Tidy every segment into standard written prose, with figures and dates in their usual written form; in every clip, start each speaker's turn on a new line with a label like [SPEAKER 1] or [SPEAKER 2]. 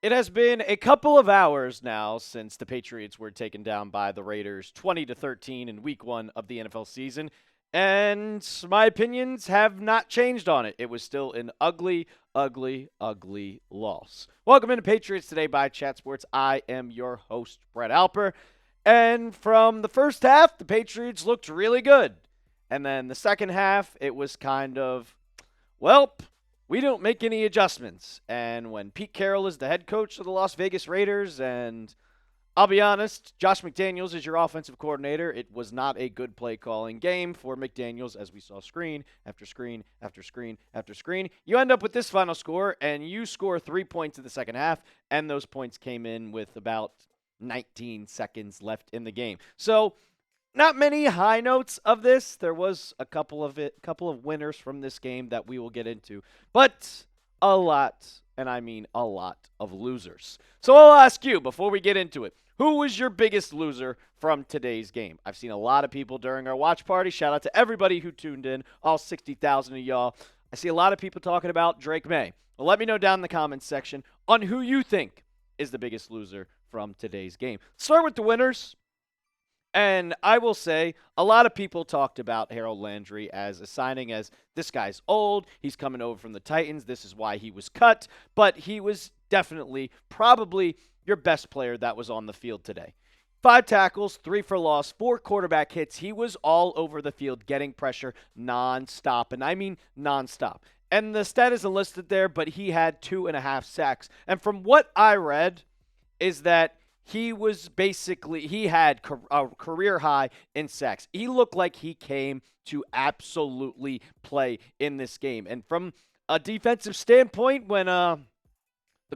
[SPEAKER 1] It has been a couple of hours now since the Patriots were taken down by the Raiders 20-13 in week 1 of the NFL season, and my opinions have not changed on it. It was still an ugly, ugly, ugly loss. Welcome into Patriots Today by Chat Sports. I am your host, Brett Alper, and from the first half, the Patriots looked really good. And then the second half, it was kind of, well, we don't make any adjustments. And when Pete Carroll is the head coach of the Las Vegas Raiders, and I'll be honest, Josh McDaniels is your offensive coordinator, it was not a good play calling game for McDaniels as we saw screen after screen after screen after screen. You end up with this final score, and you score 3 points in the second half, and those points came in with about 19 seconds left in the game. So not many high notes of this. There was a couple of winners from this game that we will get into, but a lot, and I mean a lot, of losers. So I'll ask you before we get into it, who was your biggest loser from today's game? I've seen a lot of people during our watch party. Shout out to everybody who tuned in, all 60,000 of y'all. I see a lot of people talking about Drake Maye. Well, let me know down in the comments section on who you think is the biggest loser from today's game. Start with the winners. And I will say, a lot of people talked about Harold Landry as a signing as this guy's old. He's coming over from the Titans. This is why he was cut. But he was definitely, probably your best player that was on the field today. 5 tackles, 3 for loss, 4 quarterback hits. He was all over the field getting pressure nonstop. And I mean nonstop. And the stat isn't listed there, but he had 2.5 sacks. And from what I read is that he had a career high in sacks. He looked like he came to absolutely play in this game. And from a defensive standpoint, when the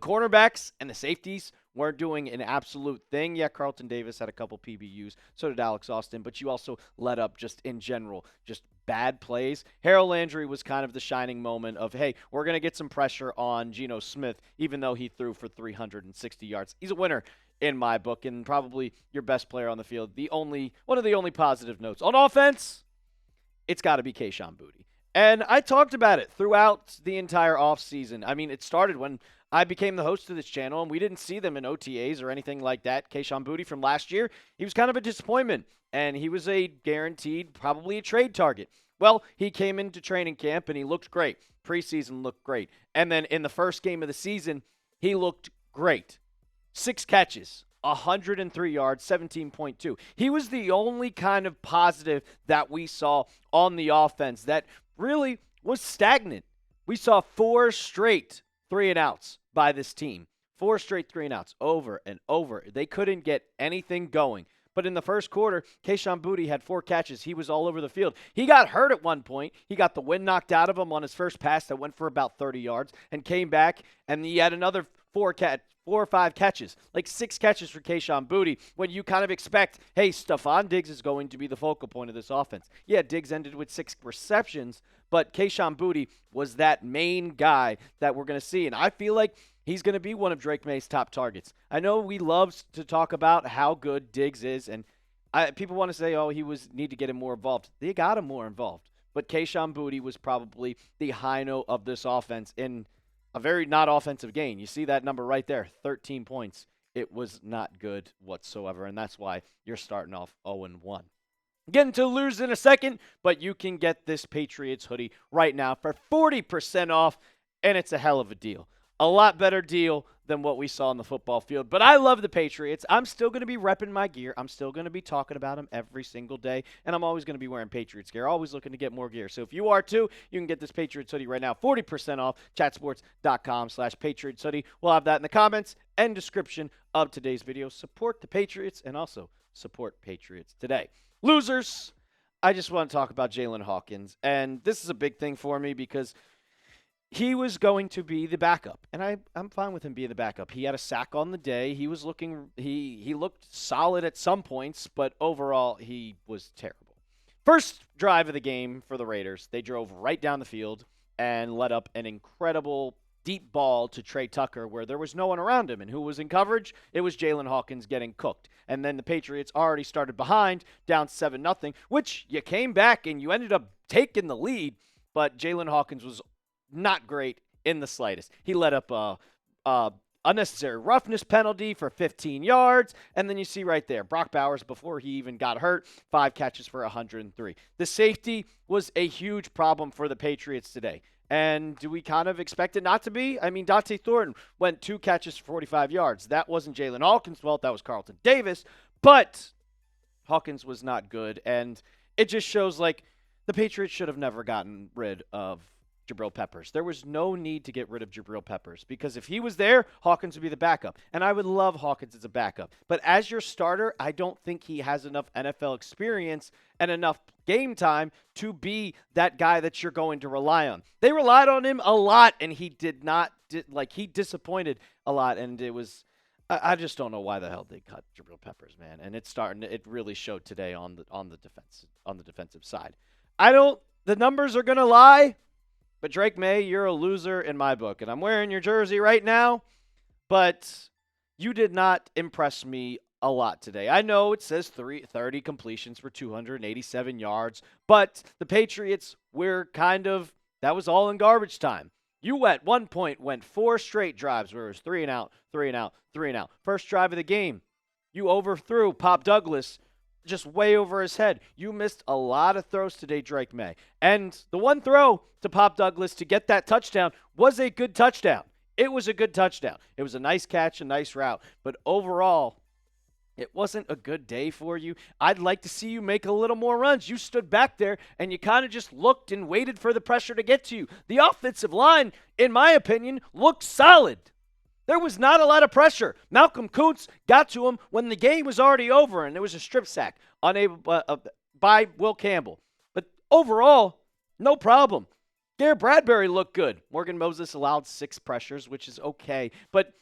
[SPEAKER 1] cornerbacks and the safeties weren't doing an absolute thing. Yeah, Carlton Davis had a couple PBUs. So did Alex Austin. But you also let up just in general, just bad plays. Harold Landry was kind of the shining moment of, hey, we're going to get some pressure on Geno Smith, even though he threw for 360 yards. He's a winner in my book and probably your best player on the field. One of the only positive notes. On offense, it's got to be Kayshon Boutte. And I talked about it throughout the entire offseason. I mean, it started when I became the host of this channel, and we didn't see them in OTAs or anything like that. Kayshon Boutte from last year, he was kind of a disappointment, and he was a guaranteed, probably a trade target. Well, he came into training camp, and he looked great. Preseason looked great. And then in the first game of the season, he looked great. 6 catches, 103 yards, 17.2. He was the only kind of positive that we saw on the offense that really was stagnant. We saw 4 straight 3-and-outs by this team. 4 straight 3-and-outs over and over. They couldn't get anything going. But in the first quarter, Kayshon Boutte had 4 catches. He was all over the field. He got hurt at one point. He got the wind knocked out of him on his first pass that went for about 30 yards and came back, and he had another 4 or 5 catches, like 6 catches for Kayshon Boutte, when you kind of expect, hey, Stephon Diggs is going to be the focal point of this offense. Yeah, Diggs ended with 6 receptions, but Kayshon Boutte was that main guy that we're going to see, and I feel like he's going to be one of Drake Maye's top targets. I know we love to talk about how good Diggs is, and people want to say, oh, need to get him more involved. They got him more involved, but Kayshon Boutte was probably the high note of this offense in a very not offensive game. You see that number right there, 13 points. It was not good whatsoever, and that's why you're starting off 0-1. Getting to lose in a second, but you can get this Patriots hoodie right now for 40% off, and it's a hell of a deal. A lot better deal than what we saw on the football field. But I love the Patriots. I'm still going to be repping my gear. I'm still going to be talking about them every single day. And I'm always going to be wearing Patriots gear. Always looking to get more gear. So if you are too, you can get this Patriots hoodie right now. 40% off. Chatsports.com/Patriots hoodie. We'll have that in the comments and description of today's video. Support the Patriots and also support Patriots Today. Losers, I just want to talk about Jaylinn Hawkins. And this is a big thing for me because he was going to be the backup, and I'm fine with him being the backup. He had a sack on the day. He looked solid at some points, but overall he was terrible. First drive of the game for the Raiders, they drove right down the field and let up an incredible deep ball to Trey Tucker where there was no one around him. And who was in coverage? It was Jaylinn Hawkins getting cooked. And then the Patriots already started behind, down 7-0, which you came back and you ended up taking the lead, but Jaylinn Hawkins was not great in the slightest. He let up a unnecessary roughness penalty for 15 yards. And then you see right there, Brock Bowers, before he even got hurt, 5 catches for 103. The safety was a huge problem for the Patriots today. And do we kind of expect it not to be? I mean, Dante Thornton went 2 catches for 45 yards. That wasn't Jaylinn Hawkins' fault. That was Carlton Davis. But Hawkins was not good. And it just shows like the Patriots should have never gotten rid of Jabril Peppers. There was no need to get rid of Jabril Peppers because if he was there, Hawkins would be the backup. And I would love Hawkins as a backup. But as your starter, I don't think he has enough NFL experience and enough game time to be that guy that you're going to rely on. They relied on him a lot, and he did not, he disappointed a lot, and it was, I just don't know why the hell they cut Jabril Peppers, man. And it really showed today on the defensive side. The numbers are going to lie. But Drake Maye, you're a loser in my book. And I'm wearing your jersey right now, but you did not impress me a lot today. I know it says 30 completions for 287 yards, but the Patriots that was all in garbage time. You at one point went 4 straight drives where it was 3 and out, 3 and out, 3 and out. First drive of the game, you overthrew Pop Douglas just way over his head. You missed a lot of throws today, Drake Maye. And the one throw to Pop Douglas to get that touchdown was a good touchdown. It was a good touchdown. It was a nice catch, a nice route. But overall, it wasn't a good day for you. I'd like to see you make a little more runs. You stood back there and you kind of just looked and waited for the pressure to get to you. The offensive line, in my opinion, looked solid. There was not a lot of pressure. Malcolm Koonce got to him when the game was already over, and there was a strip sack by Will Campbell. But overall, no problem. Garrett Bradbury looked good. Morgan Moses allowed 6 pressures, which is okay. But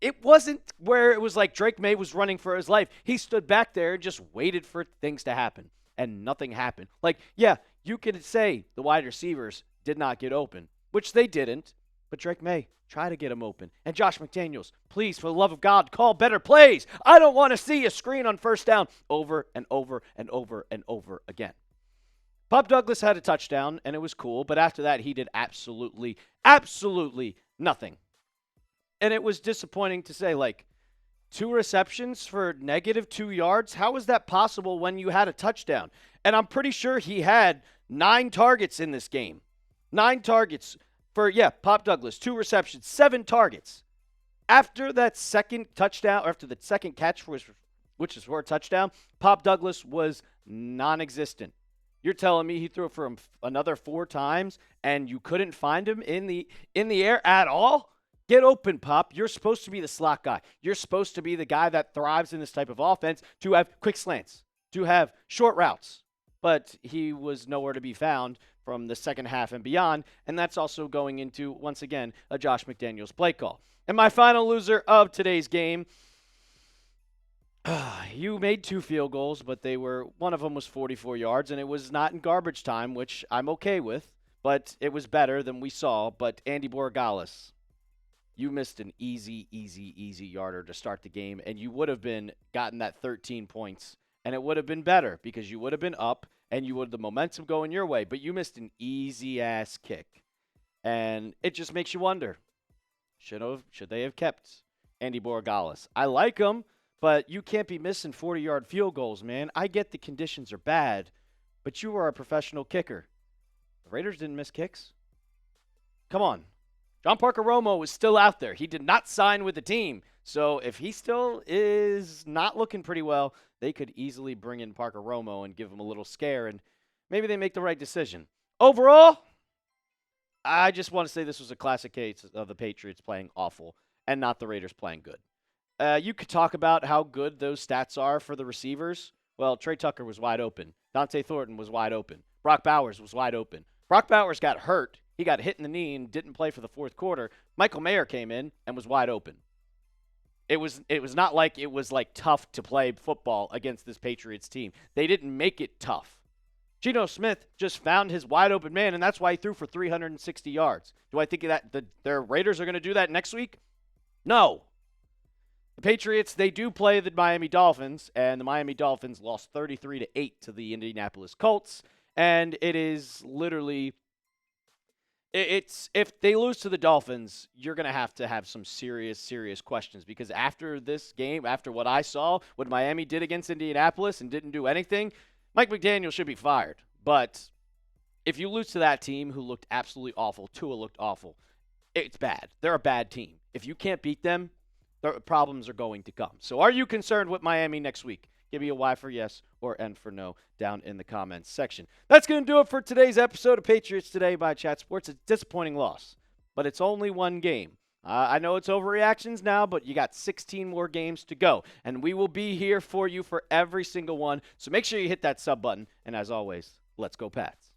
[SPEAKER 1] it wasn't where it was like Drake Maye was running for his life. He stood back there and just waited for things to happen, and nothing happened. You could say the wide receivers did not get open, which they didn't, but Drake Maye, try to get him open. And Josh McDaniels, please, for the love of God, call better plays. I don't want to see a screen on first down over and over and over and over again. Pop Douglas had a touchdown, and it was cool, but after that, he did absolutely, absolutely nothing. And it was disappointing to say, 2 receptions for -2 yards? How is that possible when you had a touchdown? And I'm pretty sure he had 9 targets in this game. 9 targets. Pop Douglas, 2 receptions, 7 targets. After that second touchdown, or after the second catch, which is for a touchdown, Pop Douglas was non-existent. You're telling me he threw it for him another 4 times, and you couldn't find him in the air at all? Get open, Pop. You're supposed to be the slot guy. You're supposed to be the guy that thrives in this type of offense, to have quick slants, to have short routes. But he was nowhere to be found from the second half and beyond, and that's also going into, once again, a Josh McDaniels play call. And my final loser of today's game, you made 2 field goals, but one of them was 44 yards, and it was not in garbage time, which I'm okay with, but it was better than we saw. But Andy Borregales, you missed an easy yarder to start the game, and you would have gotten that 13 points, and it would have been better because you would have been up, and you would the momentum going your way, but you missed an easy-ass kick. And it just makes you wonder, should they have kept Andy Borregales? I like him, but you can't be missing 40-yard field goals, man. I get the conditions are bad, but you are a professional kicker. The Raiders didn't miss kicks. Come on. John Parker Romo was still out there. He did not sign with the team. So if he still is not looking pretty well, they could easily bring in Parker Romo and give him a little scare, and maybe they make the right decision. Overall, I just want to say this was a classic case of the Patriots playing awful and not the Raiders playing good. You could talk about how good those stats are for the receivers. Well, Trey Tucker was wide open. Dante Thornton was wide open. Brock Bowers was wide open. Brock Bowers got hurt. He got hit in the knee and didn't play for the 4th quarter. Michael Mayer came in and was wide open. It was not like it was tough to play football against this Patriots team. They didn't make it tough. Geno Smith just found his wide open man, and that's why he threw for 360 yards. Do I think that their Raiders are going to do that next week? No. The Patriots, they do play the Miami Dolphins, and the Miami Dolphins lost 33-8 to the Indianapolis Colts, and it is literally It's if they lose to the Dolphins, you're going to have some serious questions because after this game, after what I saw, what Miami did against Indianapolis and didn't do anything, Mike McDaniel should be fired. But if you lose to that team who looked absolutely awful, Tua looked awful, it's bad. They're a bad team. If you can't beat them, the problems are going to come. So are you concerned with Miami next week? Give me a Y for yes or N for no down in the comments section. That's going to do it for today's episode of Patriots Today by Chat Sports. A disappointing loss, but it's only one game. I know it's overreactions now, but you got 16 more games to go, and we will be here for you for every single one. So make sure you hit that sub button, and as always, let's go Pats.